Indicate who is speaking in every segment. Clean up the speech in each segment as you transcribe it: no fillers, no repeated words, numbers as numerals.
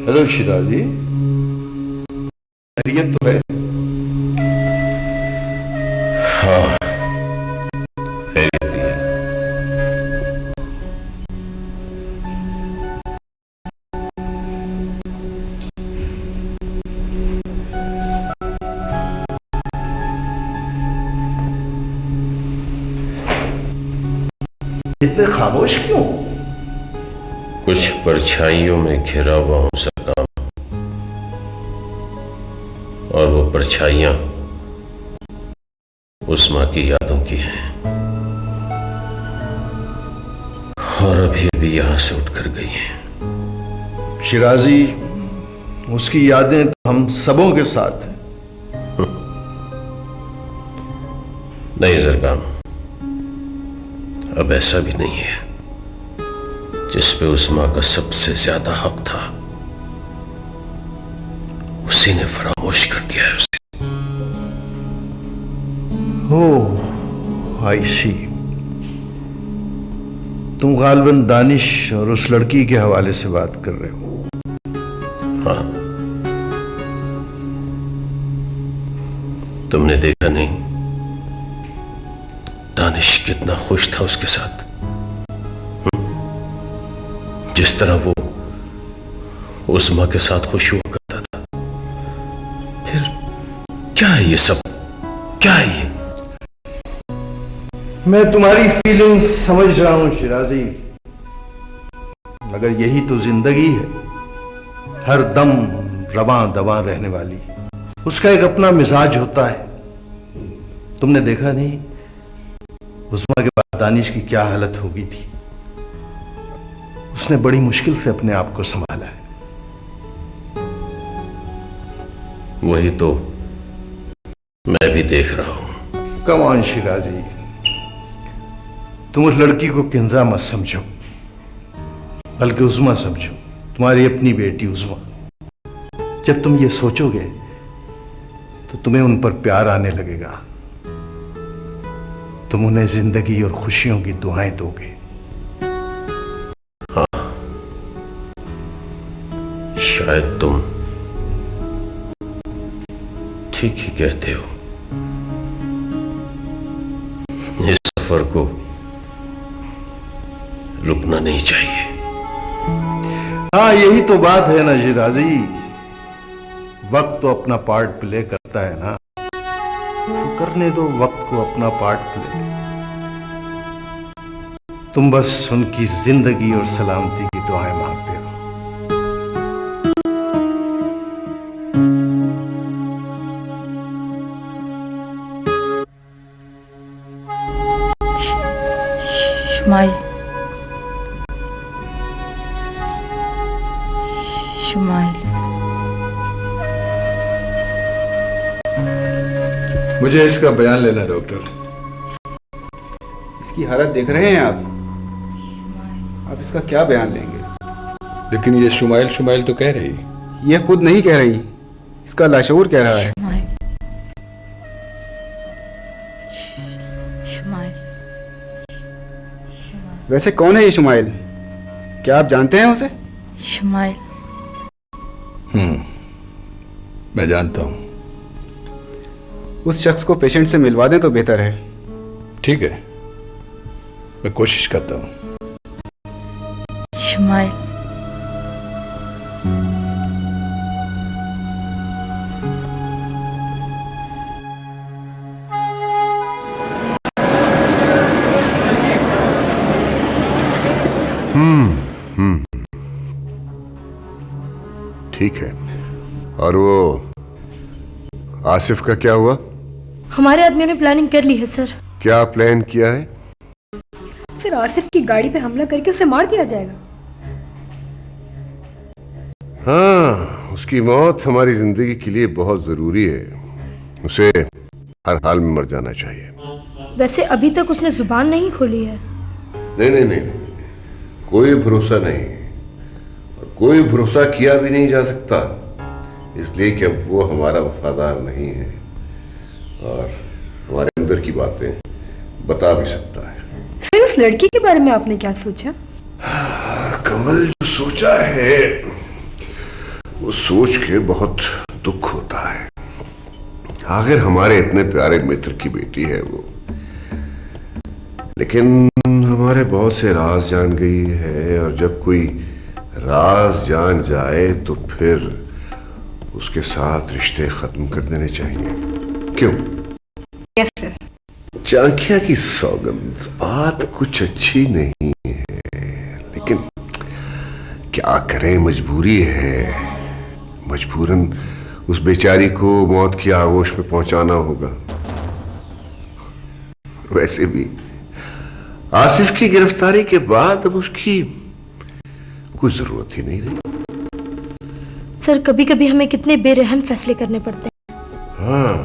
Speaker 1: Hello Shirazi, खैरियत तो है?
Speaker 2: हाँ, खैरियत ही है।
Speaker 1: इतने खामोश क्यों?
Speaker 2: कुछ परछाइयों में घिरा हुआ हूं सरकार, और वो परछाइयां उस्मा की यादों की हैं, और अभी अभी यहां से उठकर गई हैं।
Speaker 1: शिराजी, उसकी यादें तो हम सबों के साथ हैं।
Speaker 2: नहीं जरगाम, अब ऐसा भी नहीं है। जिस पे उस्मा का सबसे ज्यादा हक था, उसी ने फरामोश कर दिया है उसे।
Speaker 1: ओह, आई सी। तुम गालिबन दानिश और उस लड़की के हवाले से बात कर रहे हो?
Speaker 2: हाँ, तुमने देखा नहीं दानिश कितना खुश था उसके साथ? जिस तरह वो उस्मा के साथ खुश हुआ करता था। फिर क्या है ये सब? क्या है ये?
Speaker 1: मैं तुम्हारी फीलिंग समझ रहा हूं शिराजी, मगर यही तो जिंदगी है, हर दम रवां दवां रहने वाली। उसका एक अपना मिजाज होता है। तुमने देखा नहीं उस्मा के बाद दानिश की क्या हालत हो गई थी? उसने बड़ी मुश्किल से अपने आप को संभाला है।
Speaker 2: वही तो मैं भी देख रहा हूं।
Speaker 1: कम ऑन शिराजी, तुम उस लड़की को किंजा मत समझो, बल्कि उस्मा समझो, तुम्हारी अपनी बेटी उस्मा। जब तुम ये सोचोगे तो तुम्हें उन पर प्यार आने लगेगा। तुम उन्हें जिंदगी और खुशियों की दुआएं दोगे।
Speaker 2: हाँ, शायद तुम ठीक ही कहते हो। इस सफर को रुकना नहीं चाहिए।
Speaker 1: हाँ, यही तो बात है ना शिराजी, वक्त तो अपना पार्ट प्ले करता है ना, तो करने दो वक्त को अपना पार्ट प्ले। तुम बस उनकी जिंदगी और सलामती की दुआएं मांगते रहो।
Speaker 3: शुमाइल, शुमाइल,
Speaker 4: मुझे इसका बयान लेना डॉक्टर। इसकी हालत देख रहे हैं आप इसका क्या बयान लेंगे?
Speaker 5: लेकिन ये शुमाइल शुमाइल तो कह रही।
Speaker 4: ये खुद नहीं कह रही, इसका लाशऊर कह रहा है।
Speaker 3: शुमाइल,
Speaker 4: वैसे कौन है ये शुमाइल? क्या आप जानते हैं उसे?
Speaker 3: शुमाइल,
Speaker 5: मैं जानता हूं।
Speaker 4: उस शख्स को पेशेंट से मिलवा दें तो बेहतर है।
Speaker 5: ठीक है, मैं कोशिश करता हूं।
Speaker 3: शुमाइल,
Speaker 6: ठीक है। और वो आसिफ का क्या हुआ?
Speaker 7: हमारे आदमियों ने प्लानिंग कर ली है सर।
Speaker 6: क्या प्लान किया है?
Speaker 7: सर, आसिफ की गाड़ी पे हमला करके उसे मार दिया जाएगा।
Speaker 6: हाँ, उसकी मौत हमारी जिंदगी के लिए बहुत जरूरी है। उसे हर हाल में मर जाना चाहिए।
Speaker 7: वैसे अभी तक उसने जुबान नहीं खोली है।
Speaker 6: नहीं नहीं नहीं, कोई भरोसा नहीं, और कोई भरोसा किया भी नहीं जा सकता, इसलिए कि अब वो हमारा वफादार नहीं है और हमारे अंदर की बातें बता भी सकता है।
Speaker 7: फिर उस लड़की के बारे में आपने क्या सोचा?
Speaker 6: कमल, जो सोचा है वो सोच के बहुत दुख होता है। आखिर हमारे इतने प्यारे मित्र की बेटी है वो, लेकिन हमारे बहुत से राज जान गई है, और जब कोई राज जान जाए तो फिर उसके साथ रिश्ते खत्म कर देने चाहिए। क्यों?
Speaker 7: Yes sir.
Speaker 6: चांखिया की सौगंध, बात कुछ अच्छी नहीं है, लेकिन क्या करें, मजबूरी है। मजबूरन उस बेचारी को मौत की आगोश में पहुंचाना होगा। वैसे भी आसिफ की गिरफ्तारी के बाद अब उसकी कोई जरूरत ही नहीं रही।
Speaker 8: सर कभी कभी हमें कितने बेरहम फैसले करने पड़ते हैं।
Speaker 6: हाँ,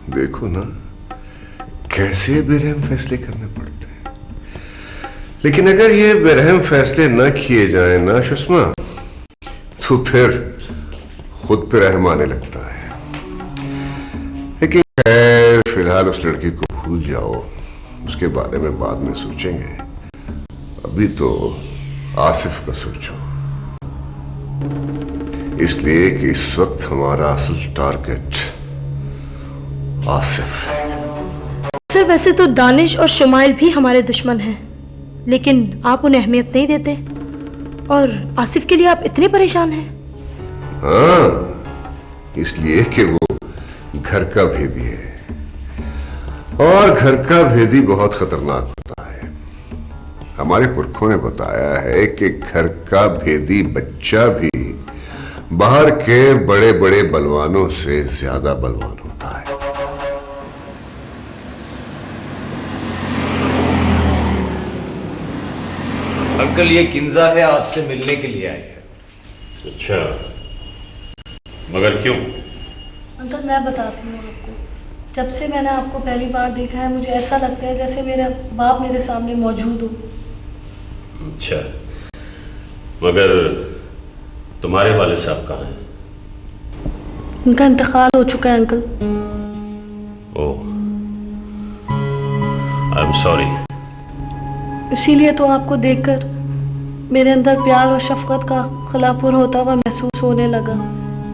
Speaker 6: देखो ना कैसे बेरहम फैसले करने पड़ते हैं। लेकिन अगर ये बेरहम फैसले न किए जाएं ना सुषमा, तो फिर खुद पे रहम आने लगता है। लेकिन खैर फिलहाल उस लड़की को भूल जाओ, उसके बारे में बाद में सोचेंगे। अभी तो आसिफ का सोचो, इसलिए कि इस वक्त हमारा असल टारगेट आसिफ है।
Speaker 8: सर वैसे तो दानिश और शुमाइल भी हमारे दुश्मन हैं, लेकिन आप उन्हें अहमियत नहीं देते, और आसिफ के लिए आप इतने परेशान हैं।
Speaker 6: हाँ, इसलिए कि वो घर का भेदी है, और घर का भेदी बहुत खतरनाक होता है। हमारे पुरखों ने बताया है कि घर का भेदी बच्चा भी बाहर के बड़े बड़े बलवानों से ज्यादा बलवान होता है।
Speaker 9: अंकल ये किंजा है, आपसे मिलने के लिए आई है।
Speaker 2: अच्छा, मगर क्यों?
Speaker 10: अंकल मैं बताती हूँ आपको, जब से मैंने आपको पहली बार देखा है मुझे ऐसा लगता है जैसे मेरा बाप मेरे सामने मौजूद हो।
Speaker 2: अच्छा, मगर तुम्हारे वाले साहब कहाँ हैं?
Speaker 10: उनका इंतकाल हो चुका है uncle.
Speaker 2: Oh, I am sorry.
Speaker 10: इसीलिए तो आपको देखकर मेरे अंदर प्यार और शफकत का खलापुर होता हुआ महसूस होने लगा।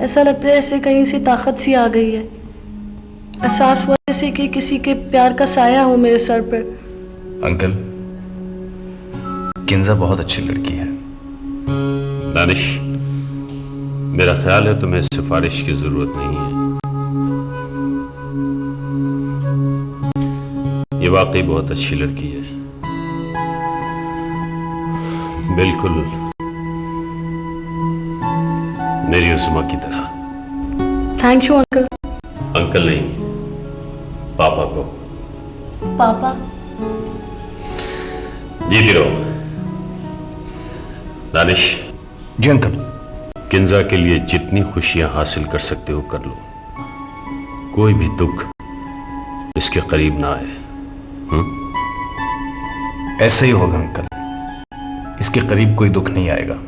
Speaker 10: ऐसा लगता है जैसे कहीं से ताकत सी आ गई है। एहसास हुआ जैसे कि किसी के प्यार का साया हो मेरे सर पर।
Speaker 9: अंकल किंजा बहुत अच्छी लड़की है।
Speaker 2: दानिश, मेरा ख्याल है तुम्हें सिफारिश की जरूरत नहीं है। ये वाकई बहुत अच्छी लड़की है, बिल्कुल मेरी उस्मा की तरह।
Speaker 10: Thank you uncle.
Speaker 2: अंकल नहीं, पापा को।
Speaker 10: पापा?
Speaker 2: जीती रहो। दानिश।
Speaker 9: जी अंकल।
Speaker 2: किंजा के लिए जितनी खुशियां हासिल कर सकते हो कर लो, कोई भी दुख इसके करीब ना आए।
Speaker 9: ऐसा ही होगा अंकल, इसके करीब कोई दुख नहीं आएगा।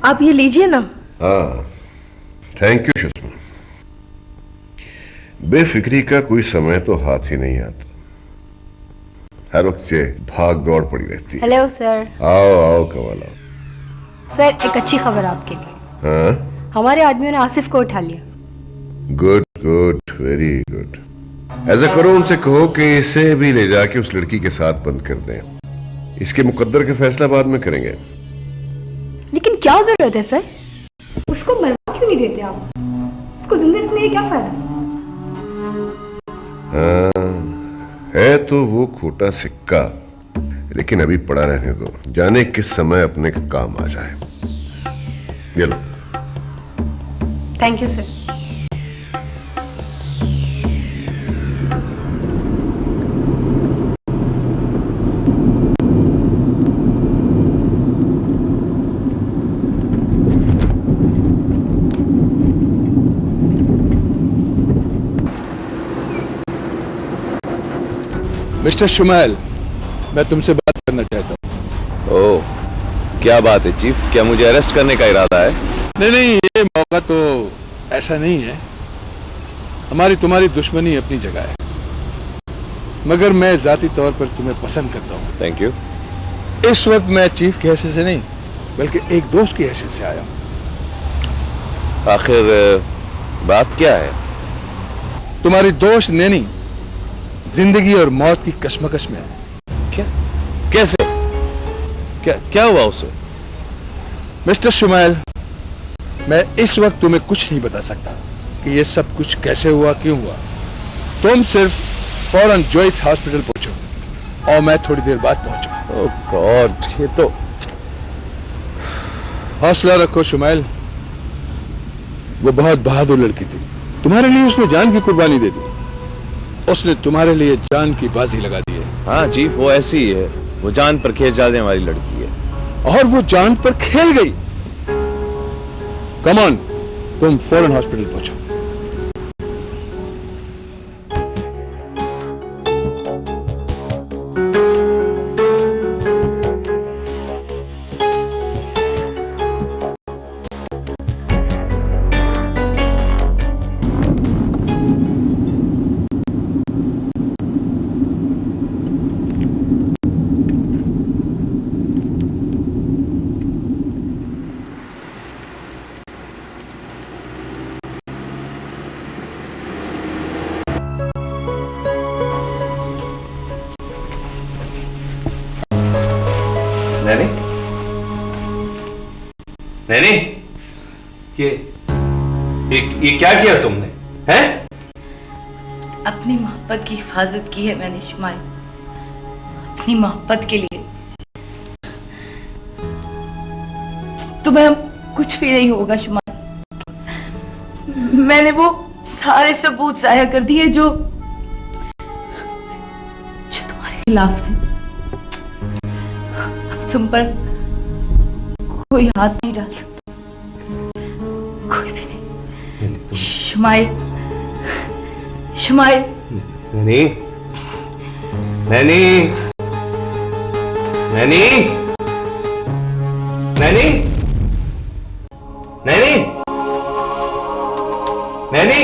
Speaker 8: आप ये लीजिए ना।
Speaker 6: हाँ, थैंक यू सुषमा। बेफिक्री का कोई समय तो हाथ ही नहीं आता, हर वक्त से भाग दौड़ पड़ी रहती है।
Speaker 7: Hello sir.
Speaker 6: आओ आओ कमाल आओ।
Speaker 7: सर एक अच्छी खबर आपके लिए।
Speaker 6: हाँ,
Speaker 7: हमारे आदमियों ने आसिफ को उठा लिया।
Speaker 6: Good good, very good. ऐसा करो, उनसे कहो कि इसे भी ले जाके उस लड़की के साथ बंद कर दें। इसके मुकद्दर का फैसला बाद में करेंगे।
Speaker 7: लेकिन क्या जरूरत है सर, उसको मरवा क्यों नहीं देते आप? उसको जिंदा रखने का क्या फायदा?
Speaker 6: हाँ, है तो वो खोटा सिक्का, लेकिन अभी पड़ा रहने दो, जाने किस समय अपने काम आ जाए। ये लो।
Speaker 7: Thank you sir.
Speaker 5: Mister Shumail, मैं तुमसे बात करना चाहता हूँ।
Speaker 11: ओह, क्या बात है चीफ? क्या मुझे अरेस्ट करने का इरादा है?
Speaker 5: नहीं नहीं, ये मौका तो ऐसा नहीं है, हमारी तुम्हारी दुश्मनी अपनी जगह है, मगर मैं जाती तौर पर तुम्हें पसंद करता हूँ।
Speaker 2: Thank you.
Speaker 5: इस वक्त मैं चीफ की हैसियत से नहीं बल्कि एक दोस्त की हैसियत से आया हूँ।
Speaker 2: आखिर बात क्या है?
Speaker 5: तुम्हारी दोस्त नैनी जिंदगी और मौत की कशमकश में है।
Speaker 2: क्या? कैसे? क्या हुआ उसे?
Speaker 5: मिस्टर शुमाइल, मैं इस वक्त तुम्हें कुछ नहीं बता सकता कि यह सब कुछ कैसे हुआ, क्यों हुआ। तुम सिर्फ फौरन जोइथ हॉस्पिटल पहुंचो और मैं थोड़ी देर बाद पहुंचूंगा।
Speaker 2: ओह गॉड, ये तो।
Speaker 5: हौसला रखो शुमाइल, वो बहुत बहादुर लड़की थी। तुम्हारे लिए उसने जान की कुर्बानी दे दी। उसने तुम्हारे लिए जान की बाजी लगा दी है।
Speaker 2: हाँ चीफ, वो ऐसी ही है, वो जान पर खेल जाने वाली लड़की है।
Speaker 5: और वो जान पर खेल गई। कम ऑन, तुम फौरन हॉस्पिटल पहुंचो।
Speaker 2: नैनी, नैनी, ये क्या किया तुमने? हैं?
Speaker 3: अपनी मोहब्बत की हिफाजत की है मैंने शुमाइल, अपनी मोहब्बत के लिए। तुम्हें कुछ भी नहीं होगा शुमाइल। मैंने वो सारे सबूत जाया कर दिए जो तुम्हारे खिलाफ थे। अब तुम पर कोई हाथ नहीं डाल सकता, कोई भी नहीं। शुमाइल, शुमाइल।
Speaker 2: नैनी, नैनी, नैनी, नैनी, नैनी, नैनी।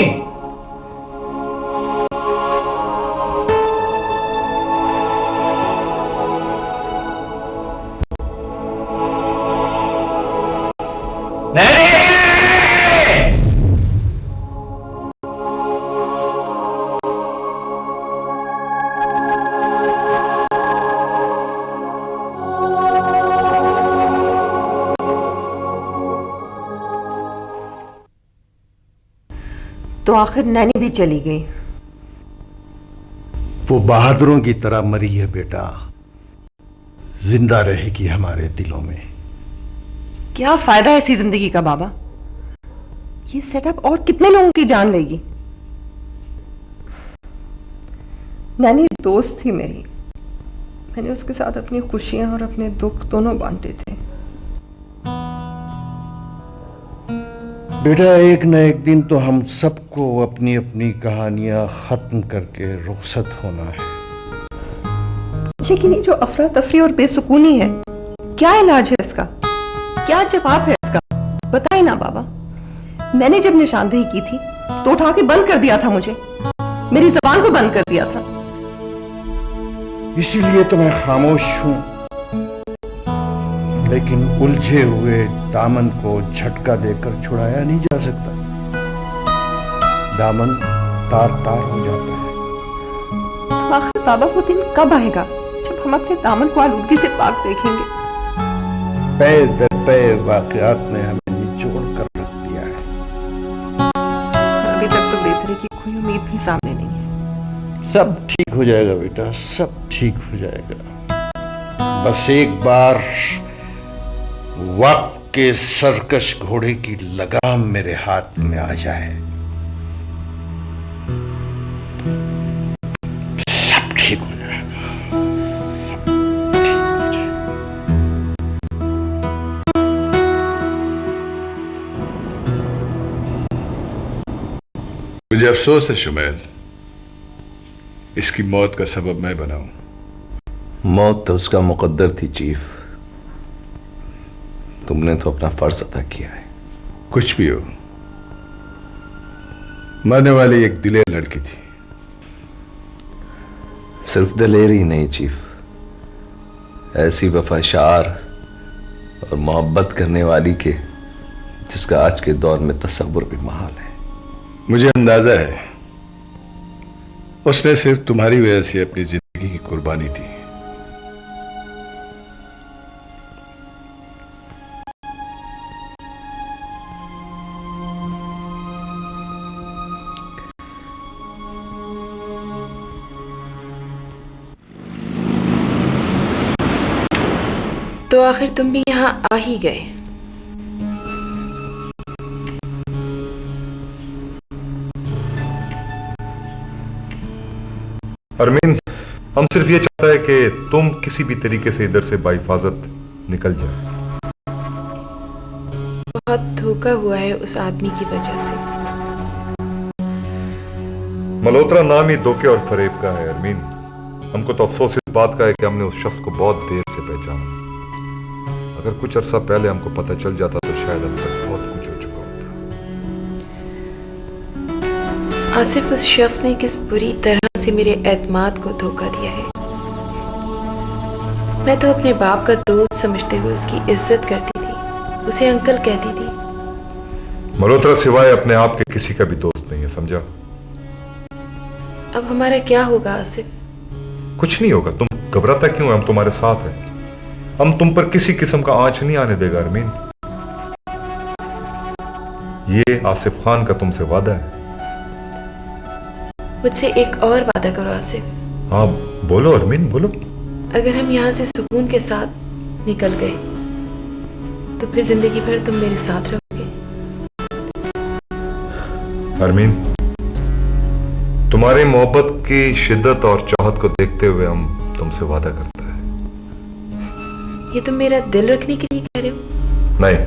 Speaker 11: तो आखिर नैनी भी चली गई।
Speaker 1: वो बहादुरों की तरह मरी है बेटा, जिंदा रहेगी हमारे दिलों में।
Speaker 11: क्या फायदा है ऐसी जिंदगी का बाबा? ये सेटअप और कितने लोगों की जान लेगी? नैनी दोस्त थी मेरी, मैंने उसके साथ अपनी खुशियां और अपने दुख दोनों बांटे थे।
Speaker 1: बेटा, एक न एक दिन तो हम सबको अपनी अपनी कहानियां खत्म करके रुखसत होना है।
Speaker 11: लेकिन ये जो अफरा तफरी और बेसुकूनी है, क्या इलाज है इसका? क्या जवाब है इसका? बताइए ना बाबा। मैंने जब निशानदेही की थी तो उठा के बंद कर दिया था मुझे, मेरी जबान को बंद कर दिया था।
Speaker 1: इसीलिए तो मैं खामोश हूं, लेकिन उलझे हुए दामन को झटका देकर छुड़ाया नहीं जा सकता। दामन तार तार हो जाता है।
Speaker 11: तो आखिर बाबा वो दिन कब आएगा जब हम अपने दामन को आलूदगी से पाक देखेंगे?
Speaker 1: पे दर पे वाकयात ने हमें निचोड़ कर रख दिया है।
Speaker 11: अभी तक तो बेहतरी की कोई उम्मीद भी सामने नहीं है।
Speaker 1: सब ठीक हो जाएगा बेटा, सब ठीक हो जाएगा। बस एक बार वक्त के सरकश घोड़े की लगाम मेरे हाथ में आ जाए, सब ठीक हो जाएगा, सब ठीक हो जाएगा।
Speaker 5: मुझे अफसोस है शुमैल, इसकी मौत का सबब मैं बनाऊं।
Speaker 2: मौत तो उसका मुकद्दर थी चीफ, तुमने तो अपना फर्ज अदा किया है।
Speaker 5: कुछ भी हो, मरने वाली एक दिलेर लड़की थी।
Speaker 12: सिर्फ दिलेर ही नहीं चीफ, ऐसी वफाशार और मोहब्बत करने वाली के जिसका आज के दौर में तस्वुर भी महाल है।
Speaker 5: मुझे अंदाजा है उसने सिर्फ तुम्हारी वजह से अपनी जिंदगी की कुर्बानी दी।
Speaker 13: तो आखिर तुम भी यहाँ आ ही गए।
Speaker 14: अरमीन, हम सिर्फ ये चाहता है कि तुम किसी भी तरीके से इधर से बाहिफाजत निकल जाए।
Speaker 13: बहुत धोखा हुआ है उस आदमी की वजह से।
Speaker 14: मल्होत्रा नाम ही धोखे और फरेब का है अरमीन। हमको तो अफसोस इस बात का है कि हमने उस शख्स को बहुत देर से पहचाना। अगर कुछ अरसा पहले हमको पता चल जाता तो शायद अब तक बहुत कुछ हो चुका होता।
Speaker 13: आसिफ, उस शख्स ने किस बुरी तरह से मेरे एतमाद को धोखा दिया है। मैं तो अपने बाप का दोस्त समझते हुए उसकी इज्जत करती थी, उसे अंकल कहती थी।
Speaker 14: मल्होत्रा सिवाय अपने आप के किसी का भी दोस्त नहीं है, समझा?
Speaker 13: अब हमारा क्या होगा आसिफ?
Speaker 14: कुछ नहीं होगा, तुम घबराता क्यों है? हम तुम्हारे साथ हैं। हम तुम पर किसी किस्म का आंच नहीं आने देगा अरमीन। ये आसिफ खान का तुमसे वादा है।
Speaker 13: मुझसे एक और वादा करो आसिफ।
Speaker 14: हाँ बोलो अरमीन, बोलो।
Speaker 13: अगर हम यहाँ से सुकून के साथ निकल गए तो फिर जिंदगी भर तुम मेरे साथ रहोगे।
Speaker 14: अरमीन, तुम्हारी मोहब्बत की शिद्दत और चाहत को देखते हुए हम तुमसे वादा करते हैं।
Speaker 13: ये तुम मेरा दिल रखने के लिए कह रहे हो?
Speaker 14: नहीं,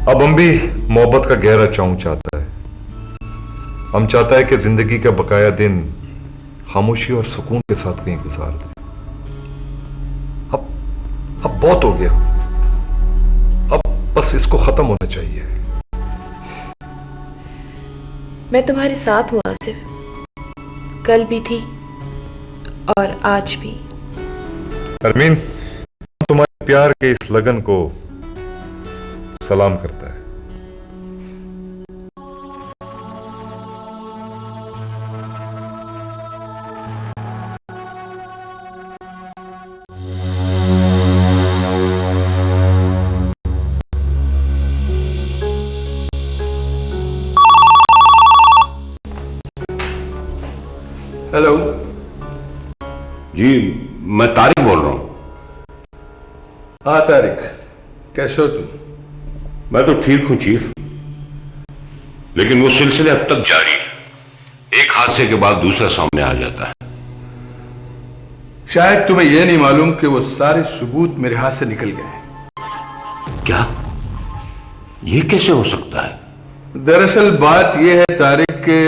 Speaker 14: अब हम भी मोहब्बत का गहरा चाव चाहता है। हम चाहता है कि जिंदगी का बकाया दिन खामोशी और सुकून के साथ कहीं गुजार दे। अब बहुत हो गया, अब बस इसको खत्म होना चाहिए।
Speaker 13: मैं तुम्हारे साथ हूं आसिफ, कल भी थी और आज भी।
Speaker 14: अरमीन, तुम्हारे प्यार के इस लगन को सलाम करता है।
Speaker 5: हेलो
Speaker 6: जी, मैं तारिक बोल रहा हूं।
Speaker 5: हाँ तारिक, कैसे हो तुम?
Speaker 6: मैं तो ठीक हूं चीफ, लेकिन वो सिलसिले अब तक जारी है। एक हादसे के बाद दूसरा सामने आ जाता है।
Speaker 5: शायद तुम्हें यह नहीं मालूम कि वो सारे सबूत मेरे हाथ से निकल गए।
Speaker 6: क्या? ये कैसे हो सकता है?
Speaker 5: दरअसल बात यह है तारिक के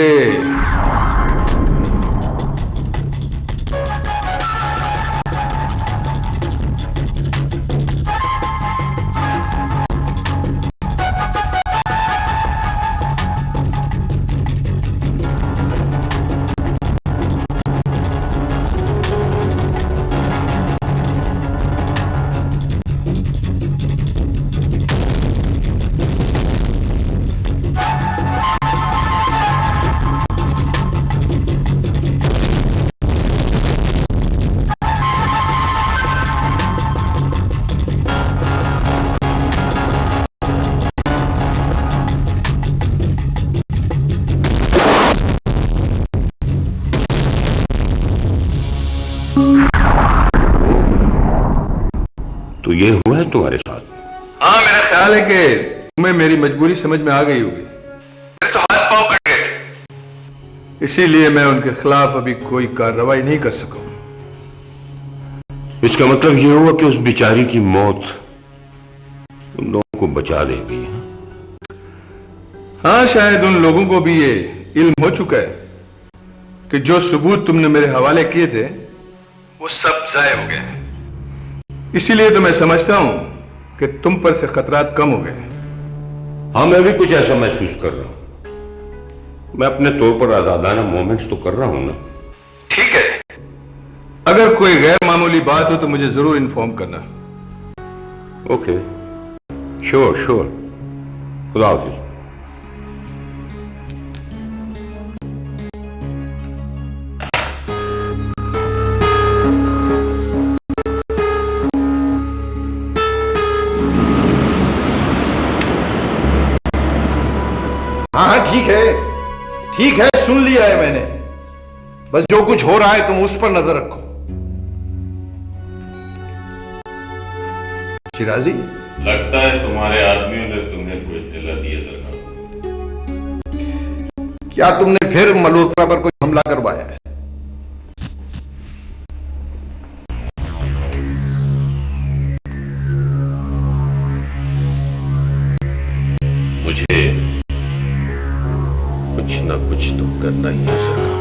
Speaker 6: तो ये हुआ है तुम्हारे साथ?
Speaker 5: हाँ, मेरा ख्याल है कि तुम्हें मेरी मजबूरी समझ में आ गई होगी। मेरे तो हाथ पांव कट गए थे, इसीलिए मैं उनके खिलाफ अभी कोई कार्रवाई नहीं कर सका।
Speaker 6: इसका मतलब ये हुआ कि उस बेचारी की मौत उन लोगों को बचा ले गई।
Speaker 5: हाँ, शायद उन लोगों को भी ये इल्म हो चुका है कि जो सबूत तुमने मेरे हवाले किए थे वो सब जाए हो गए। इसीलिए तो मैं समझता हूं कि तुम पर से खतरात कम हो गए।
Speaker 6: हाँ, मैं भी कुछ ऐसा महसूस कर रहा हूं। मैं अपने तौर पर आजादाना मोमेंट्स तो कर रहा हूं ना।
Speaker 5: ठीक है, अगर कोई गैर मामूली बात हो तो मुझे जरूर इन्फॉर्म करना।
Speaker 6: Okay, sure sure. खुदा हाफिज।
Speaker 1: हाँ ठीक है, सुन लिया है मैंने। बस जो कुछ हो रहा है तुम उस पर नजर रखो। शिराजी,
Speaker 2: लगता है तुम्हारे आदमियों ने तुम्हें कोई इत्तला दी है सरकार।
Speaker 1: क्या तुमने फिर मल्होत्रा पर कोई हमला करवाया है?
Speaker 2: मुझे कुछ ना कुछ तो करना ही है सरकार।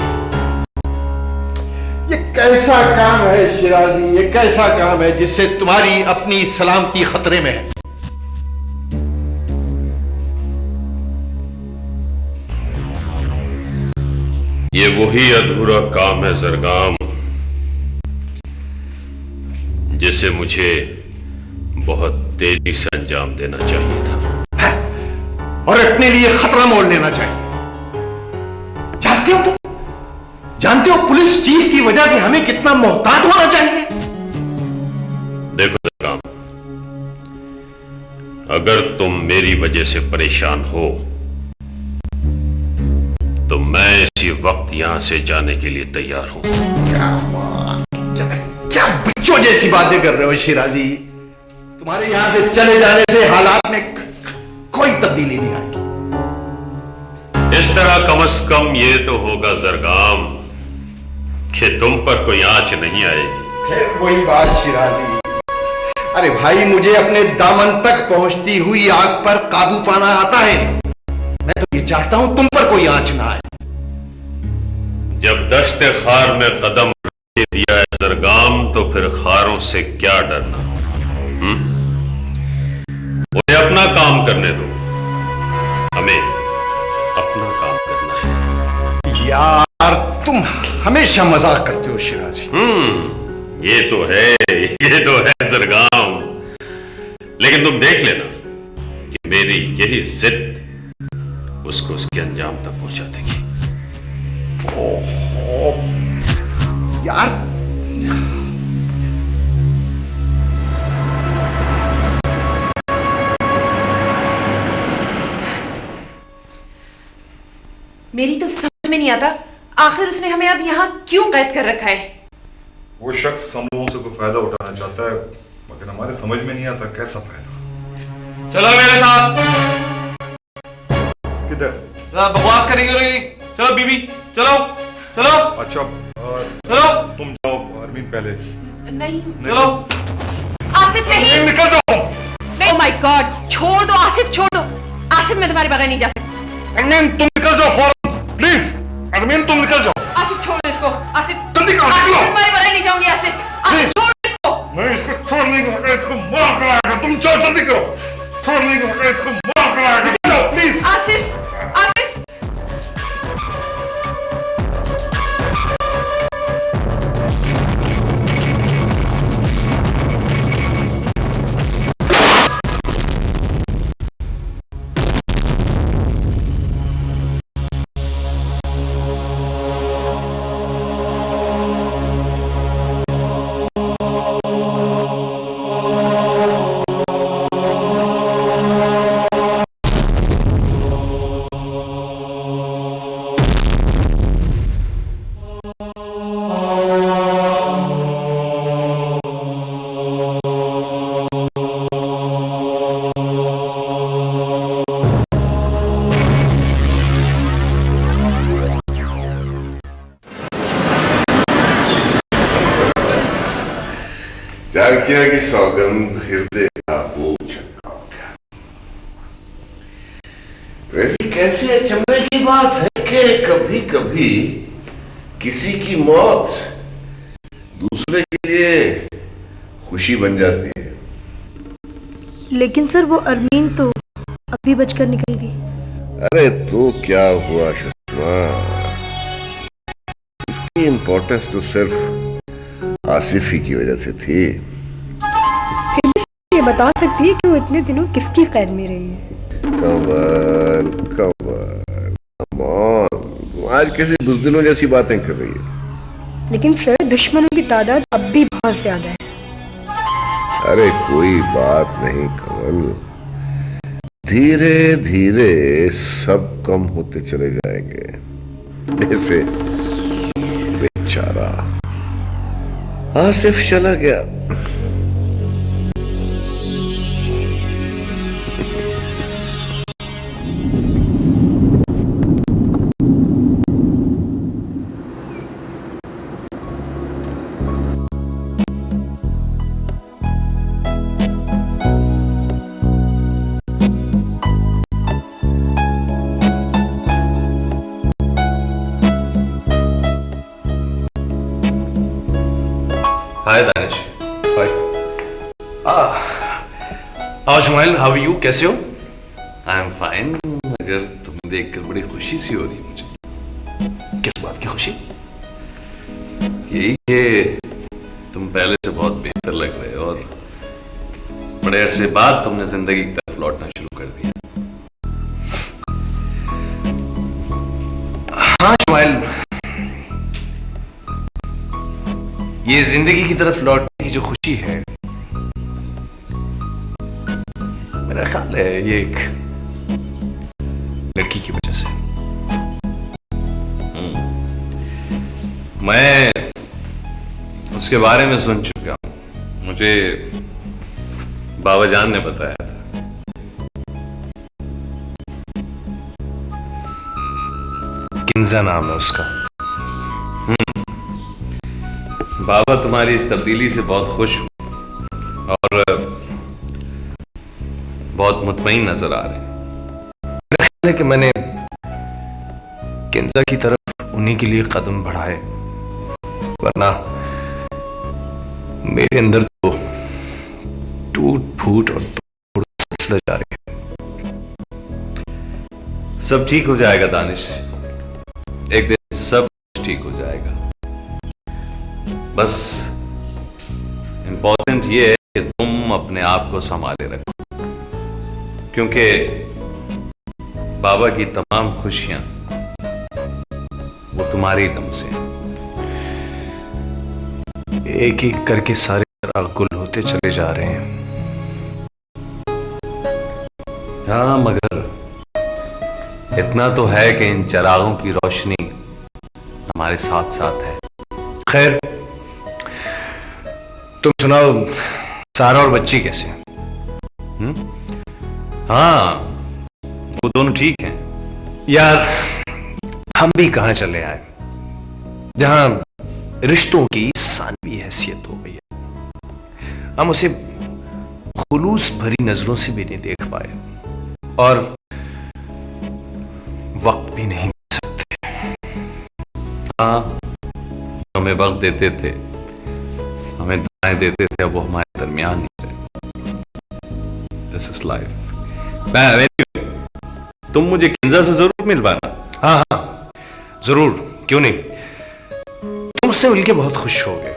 Speaker 1: ये कैसा काम है शिराजी, ये कैसा काम है जिससे तुम्हारी अपनी सलामती खतरे में है?
Speaker 2: ये वही अधूरा काम है जरगाम जिसे मुझे बहुत तेजी से अंजाम देना चाहिए था
Speaker 1: और अपने लिए खतरा मोल लेना चाहिए। जानते हो पुलिस चीफ की वजह से हमें कितना मोहतात होना चाहिए?
Speaker 2: देखो जरगाम, अगर तुम मेरी वजह से परेशान हो तो मैं इसी वक्त यहां से जाने के लिए तैयार हूं।
Speaker 1: क्या बच्चों जैसी बातें कर रहे हो शिराजी? तुम्हारे यहां से चले जाने से हालात में कोई तब्दीली नहीं आएगी।
Speaker 2: इस तरह कम से कम ये तो होगा जरगाम कि तुम पर कोई आंच नहीं आएगी।
Speaker 1: फिर वही बात शिराजी। अरे भाई, मुझे अपने दामन तक पहुंचती हुई आग पर काबू पाना आता है। मैं तो ये चाहता हूं तुम पर कोई आंच ना आए।
Speaker 2: जब दश्ते खार में कदम रख दिया है जरगाम तो फिर खारों से क्या डरना। उन्हें अपना काम करने दो, हमें अपना काम करना है।
Speaker 1: यार तुम हमेशा मजाक करते हो शिराजी।
Speaker 2: ये तो है जरगाम। लेकिन तुम देख लेना कि मेरी यही जिद उसको उसके अंजाम तक पहुंचा देगी।
Speaker 1: ओहो यार,
Speaker 13: मेरी तो समझ में नहीं आता, आखिर उसने हमें अब यहाँ क्यों कैद कर रखा है?
Speaker 14: वो शख्स हम लोगों से कोई फायदा उठाना चाहता है, मगर हमारे समझ में नहीं आता कैसा फायदा।
Speaker 9: चलो मेरे साथ।
Speaker 14: किधर?
Speaker 9: बकवास करेंगे नहीं। चलो बीबी, चलो चलो।
Speaker 14: अच्छा
Speaker 9: चलो।
Speaker 14: तुम जाओ अरमीन पहले।
Speaker 13: नहीं
Speaker 9: चलो।
Speaker 13: आसिफ नहीं,
Speaker 14: निकल जाओ।
Speaker 13: ओह माय गॉड, छोड़ दो आसिफ, छोड़ दो आसिफ, मैं तुम्हारे बगैर नहीं जा सकती।
Speaker 14: अरमीन तुम निकल जाओ फौरन, प्लीज। अरमीन तुम निकल जाओ।
Speaker 13: आसिफ छोड़ दो इसको, आसिफ
Speaker 14: जल्दी करो।
Speaker 13: मैं तुम्हारे बगैर नहीं जाऊंगी। आसिफ छोड़ दो इसको।
Speaker 14: मैं इसको छोड़ नहीं सकता, इसको मार कराएगा। तुम जाओ, जल्दी करो। छोड़ नहीं सकता, इसको मार कराएगा। जाओ प्लीज।
Speaker 13: आसिफ, आसिफ।
Speaker 6: जाकिया की सौगंध हृदय का बोझ छलका गया। वैसी कैसी अचंभे की बात है कि कभी कभी किसी की मौत दूसरे के लिए खुशी बन जाती है।
Speaker 8: लेकिन सर वो अरमीन तो अभी बचकर निकल गई।
Speaker 6: अरे तो क्या हुआ शत्रु, इसकी इम्पोर्टेंस तो सिर्फ आसिफ ही की वजह से थी।
Speaker 7: फिर भी ये बता सकती है कि वो इतने दिनों किसकी कैद में रही है?
Speaker 6: कमल कमल कम ऑन, आज कैसे बुज़दिलों जैसी बातें कर रही है।
Speaker 7: लेकिन सर, दुश्मनों की तादाद अब भी बहुत ज्यादा है।
Speaker 6: अरे कोई बात नहीं कमल, धीरे धीरे सब कम होते चले जाएंगे। ऐसे बेचारा आसिफ चला गया,
Speaker 9: hi Danish. Hi. Shumail, how are you? कैसे हो?
Speaker 12: आई एम फाइन, मगर तुम्हें देखकर बड़ी खुशी सी हो रही है मुझे।
Speaker 9: किस बात की खुशी?
Speaker 12: यही कि तुम पहले से बहुत बेहतर लग रहे हो और बड़े अरसे बाद तुमने जिंदगी की तरफ लौटना शुरू कर दिया।
Speaker 9: हाँ शुमाइल, ये जिंदगी की तरफ लौटने की जो खुशी है, मेरा ख्याल है ये एक लड़की की वजह से।
Speaker 12: मैं उसके बारे में सुन चुका हूं, मुझे बाबा जान ने बताया था।
Speaker 9: किंजा नाम है उसका।
Speaker 12: बाबा तुम्हारी इस तब्दीली से बहुत खुश हूं और बहुत मुतमईन नजर आ रहे हैं।
Speaker 9: मेरा ख्याल है कि मैंने किंजा की तरफ उन्हीं के लिए कदम बढ़ाए, वरना मेरे अंदर तो टूट फूट और तोड़ सिलसिला जारी है।
Speaker 12: सब ठीक हो जाएगा दानिश, एक दिन सब ठीक हो जाएगा। बस इंपॉर्टेंट ये है कि तुम अपने आप को संभाले रखो, क्योंकि बाबा की तमाम खुशियां वो तुम्हारे दम से हैं।
Speaker 9: एक एक करके सारे चिराग गुल होते चले जा रहे हैं।
Speaker 12: हाँ, मगर इतना तो है कि इन चिरागों की रोशनी हमारे साथ साथ है।
Speaker 9: खैर, तुम सुनाओ, सारा और बच्ची कैसे हैं?
Speaker 12: हाँ, वो दोनों ठीक हैं।
Speaker 9: यार, हम भी कहां चले आए जहां रिश्तों की सानवी हैसियत हो गई है। हम उसे खुलूस भरी नजरों से भी नहीं देख पाए और वक्त भी नहीं दे सकते।
Speaker 12: हाँ, हमें वक्त देते थे, हमें दुआएं देते थे, अब वो हमारे दरमियान नहीं रहे। This is life. तुम मुझे किंजा से जरूर मिलवाना।
Speaker 9: हाँ हाँ जरूर, क्यों नहीं। तुम उससे मिलके बहुत खुश हो गए।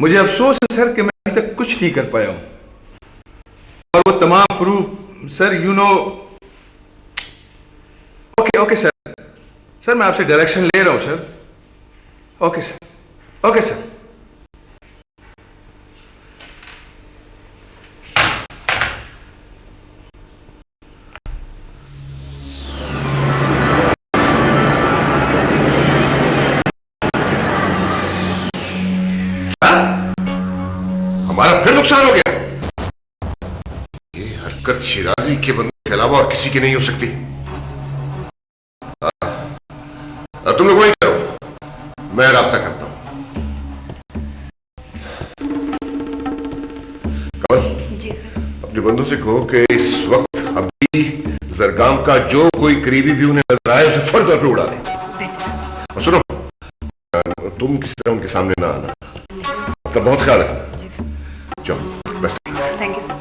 Speaker 5: मुझे अफसोस है सर कि मैं अभी तक कुछ नहीं कर पाया हूं, और वो तमाम proof sir, you know. Okay sir, मैं आपसे डायरेक्शन ले रहा हूं सर। Okay sir.
Speaker 6: हमारा फिर नुकसान हो गया। ये हरकत शिराजी के बंदों के अलावा और किसी की नहीं हो सकती। तुम लोग वही करो, मैं राब्ता करता हूं। कमल
Speaker 7: जी सर।
Speaker 6: अपने बंदों से कहो कि इस वक्त अभी जरगाम का जो कोई करीबी भी उन्हें नजर आए उसे फर्ज तौर पे उड़ा दे। और सुनो, तुम किसी तरह उनके सामने ना आना, अपना बहुत ख्याल रखना। चलो बेस्ट।
Speaker 7: Thank you sir.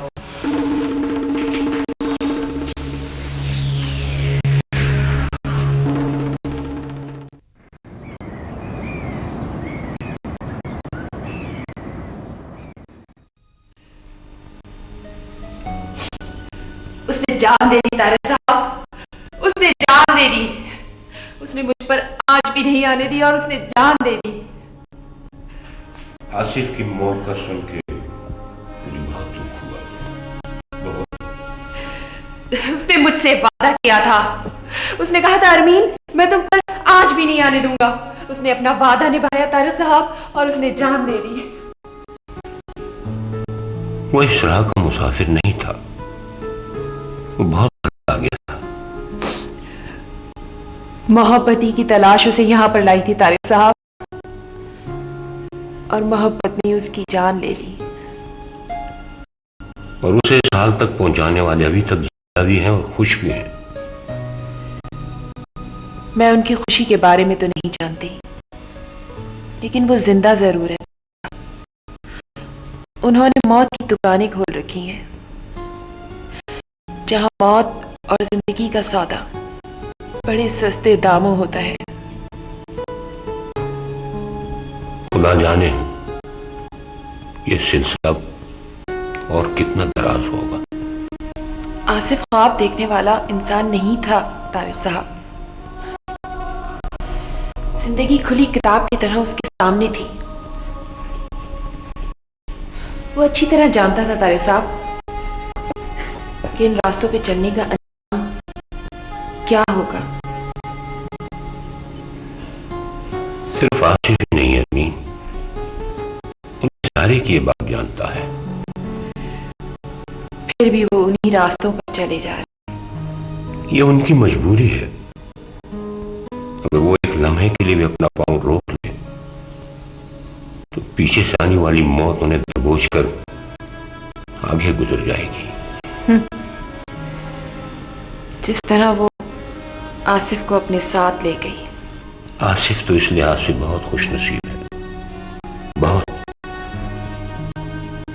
Speaker 13: उसने जान दे दी तारिक साहब, उसने जान दे दी। उसने मुझ पर आज भी नहीं आने दी और उसने जान दे दी।
Speaker 6: आसिफ की मौत का सुन के मुझे बहुत दुख हुआ, बहुत।
Speaker 13: उसने मुझसे वादा किया था, उसने कहा था अरमीन मैं तुम पर आज भी नहीं आने दूंगा। उसने अपना वादा निभाया तारिक साहब और उसने जान दे दी।
Speaker 6: वो इस राह का मुसाफिर नहीं था, वो बहुत आ गया था।
Speaker 13: मोहब्बती की तलाश उसे यहाँ पर लाई थी तारिक साहब, और मोहब्बत ने उसकी जान ले ली।
Speaker 6: और उसे इस हाल तक पहुंचाने वाले अभी तक जिंदा भी हैं और खुश भी हैं।
Speaker 13: मैं उनकी खुशी के बारे में तो नहीं जानती, लेकिन वो जिंदा जरूर है। उन्होंने मौत की दुकानें खोल रखी हैं, जहां मौत और जिंदगी का सौदा बड़े सस्ते दामों होता है।
Speaker 6: खुदा जाने ये सिलसिला और कितना दराज होगा।
Speaker 13: आसिफ ख्वाब देखने वाला इंसान नहीं था तारिक साहब। जिंदगी खुली किताब की तरह उसके सामने थी। वो अच्छी तरह जानता था तारिक साहब कि इन रास्तों पे चलने का अंजाम क्या होगा।
Speaker 6: सिर्फ आसिफ ही नहीं है अरमीन, उन सारे की ये बात जानता है।
Speaker 13: फिर भी वो उन्हीं रास्तों पर चले जा रहे।
Speaker 6: ये उनकी मजबूरी है। अगर वो एक लम्हे के लिए भी अपना पांव रोक ले तो पीछे से आने वाली मौत उन्हें दबोच कर आगे गुजर जाएगी।
Speaker 13: जिस तरह वो आसिफ को अपने साथ ले गई।
Speaker 6: आसिफ तो इस लिहाज से बहुत खुशनसीब है, बहुत,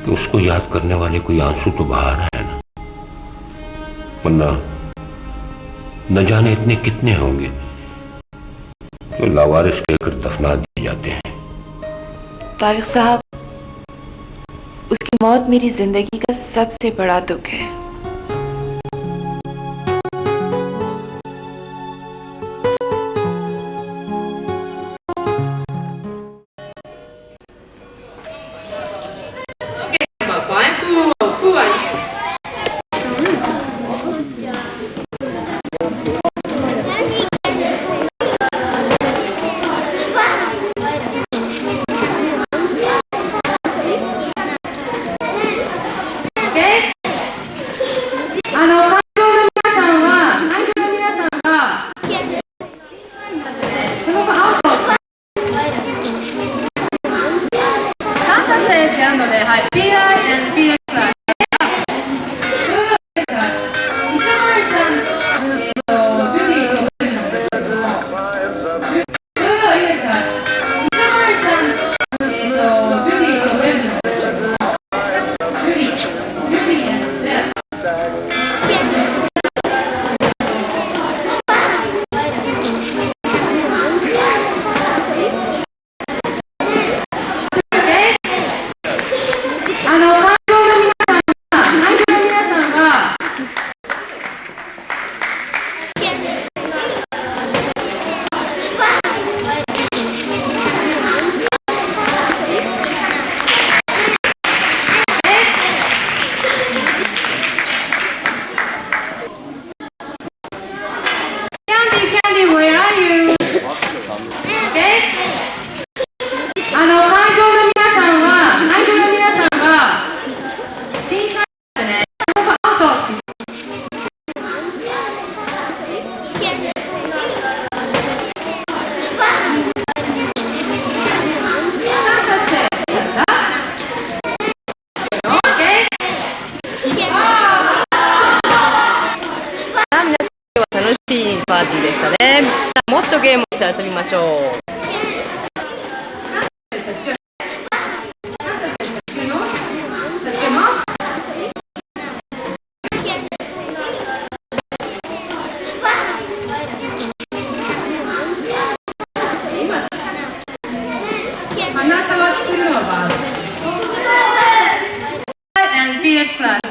Speaker 6: कि उसको याद करने वाले कोई आंसू तो बहा रहा है ना, वरना न जाने इतने कितने होंगे जो लावारिस कहकर दफना दिए जाते हैं।
Speaker 13: तारिक साहब, उसकी मौत मेरी जिंदगी का सबसे बड़ा दुख है।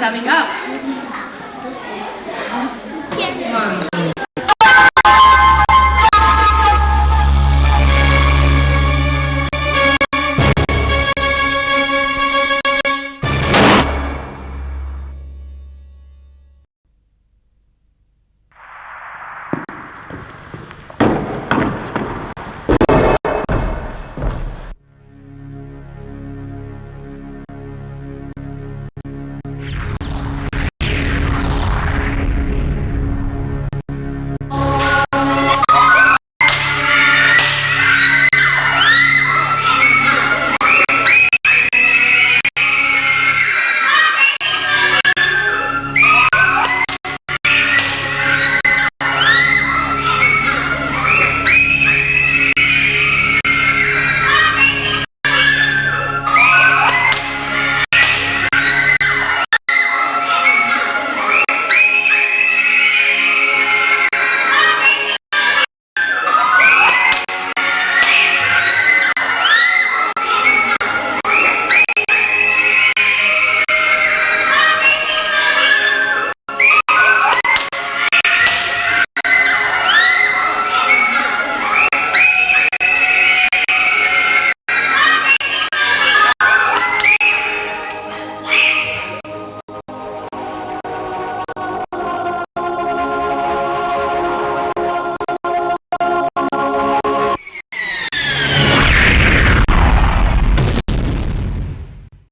Speaker 13: coming up.